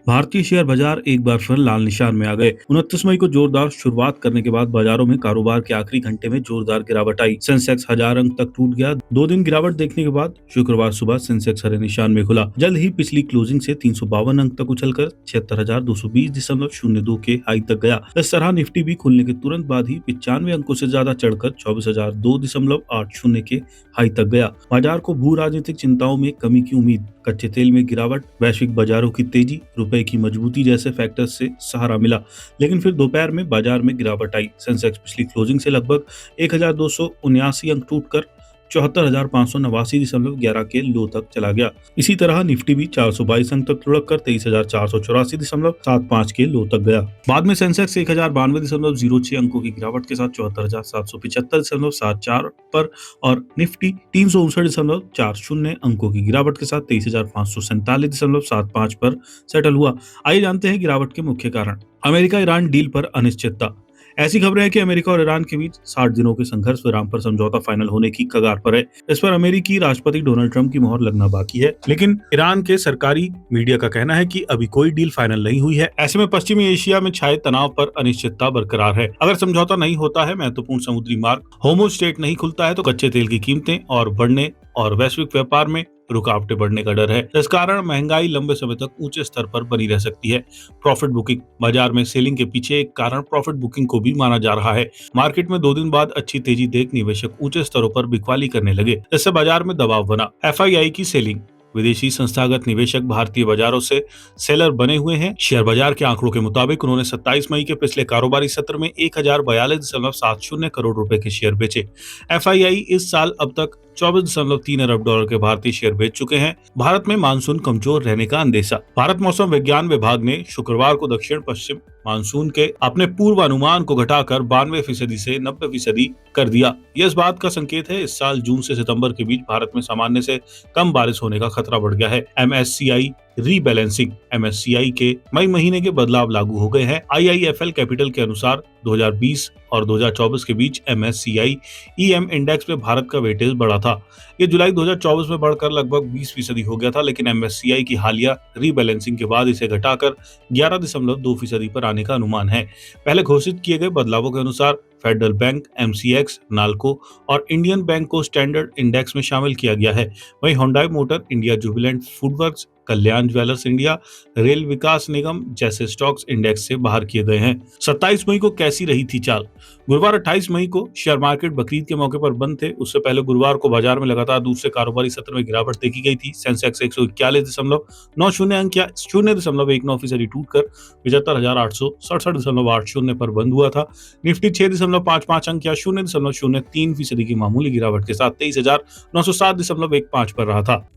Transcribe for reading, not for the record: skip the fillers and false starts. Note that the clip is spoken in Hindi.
भारतीय शेयर बाजार एक बार फिर लाल निशान में आ गए। 29 मई को जोरदार शुरुआत करने के बाद बाजारों में कारोबार के आखिरी घंटे में जोरदार गिरावट आई। सेंसेक्स 1000 अंक तक टूट गया। 2 दिन गिरावट देखने के बाद शुक्रवार सुबह सेंसेक्स हरे निशान में खुला। जल्द ही पिछली क्लोजिंग से 352 अंक तक उछलकर 76,220.02 के हाई तक गया। इस तरह निफ्टी भी खुलने के तुरंत बाद ही 95 अंकों से ज्यादा चढ़कर 24,002.80 के हाई तक गया। बाजार को भू राजनीतिक चिंताओं में कमी की उम्मीद, कच्चे तेल में गिरावट, वैश्विक बाजारों की तेजी, रुपए की मजबूती जैसे फैक्टर्स से सहारा मिला। लेकिन फिर दोपहर में बाजार में गिरावट आई। सेंसेक्स पिछली क्लोजिंग से लगभग 1,279 अंक टूटकर 74,589.11 के लो तक चला गया। इसी तरह निफ्टी भी 422 अंक तक लुढ़क कर 23,484.75 के लो तक गया। बाद में सेंसेक्स 1,092.06 अंकों की गिरावट के साथ 74,775.74 पर और निफ्टी 359.40 अंकों की गिरावट के साथ 23,547.75 पर सेटल हुआ। आइए जानते हैं गिरावट के मुख्य कारण। अमेरिका ईरान डील पर अनिश्चितता। ऐसी खबरें हैं कि अमेरिका और ईरान के बीच 60 दिनों के संघर्ष विराम पर समझौता फाइनल होने की कगार पर है। इस पर अमेरिकी राष्ट्रपति डोनाल्ड ट्रंप की मोहर लगना बाकी है, लेकिन ईरान के सरकारी मीडिया का कहना है कि अभी कोई डील फाइनल नहीं हुई है। ऐसे में पश्चिमी एशिया में छाए तनाव पर अनिश्चितता बरकरार है। अगर समझौता नहीं होता है, महत्वपूर्ण समुद्री मार्ग होर्मुज़ स्ट्रेट नहीं खुलता है, तो कच्चे तेल की कीमतें और बढ़ने और वैश्विक व्यापार में रुकावटें बढ़ने का डर है। इस कारण महंगाई लंबे समय तक ऊंचे स्तर पर बनी रह सकती है। Profit booking. बाजार में सेलिंग के पीछे एक कारण प्रॉफिट बुकिंग को भी माना जा रहा है। मार्केट में 2 दिन बाद अच्छी तेजी देख निवेशक ऊंचे स्तरों पर बिकवाली करने लगे। इससे बाजार में दबाव बना। FII की सेलिंग। विदेशी संस्थागत निवेशक भारतीय बाजारों से सेलर बने हुए हैं। शेयर बाजार के आंकड़ों के मुताबिक उन्होंने 27 मई के पिछले कारोबारी सत्र में 1042.70 करोड़ रुपए के शेयर बेचे। FII इस साल अब तक 24.3 अरब डॉलर के भारतीय शेयर बेच चुके हैं। भारत में मानसून कमजोर रहने का अंदेशा। भारत मौसम विज्ञान विभाग ने शुक्रवार को दक्षिण पश्चिम मानसून के अपने पूर्वानुमान को घटाकर 92% से 90% कर दिया। यह इस बात का संकेत है इस साल जून से सितंबर के बीच भारत में सामान्य से कम बारिश होने का खतरा बढ़ गया है। MSCI rebalancing. MSCI के मई महीने के बदलाव लागू हो गए हैं। IIFL कैपिटल के अनुसार 2020 और 2024 के बीच MSCI EM इंडेक्स में भारत का वेटेज बढ़ा था। ये जुलाई 2024 में बढ़कर लगभग 20% हो गया था, लेकिन MSCI की हालिया रीबैलेंसिंग के बाद इसे घटाकर 11.2% पर आने का अनुमान है। पहले घोषित किए गए बदलावों के अनुसार फेडरल बैंक, MCX, नाल्को और इंडियन बैंक को स्टैंडर्ड इंडेक्स में शामिल किया गया है। वहीं Hyundai motor India, Jubilant FoodWorks, Kalyan jewellers India, rail Vikas Nigam जैसे स्टॉक्स इंडेक्स से बाहर किए गए हैं। 27 मई को कैसी रही थी चाल। गुरुवार 28 मई को शेयर मार्केट बकरीद के मौके पर बंद थे। उससे पहले गुरुवार को बाजार में लगातार दूसरे कारोबारी सत्र में गिरावट देखी गई थी। सेंसेक्स 141.90 अंक या 0.19% टूटकर 75,867.80 पर बंद हुआ था। निफ्टी 6.55 अंक या 0.03% की मामूली गिरावट के साथ 23,907.15 पर रहा था।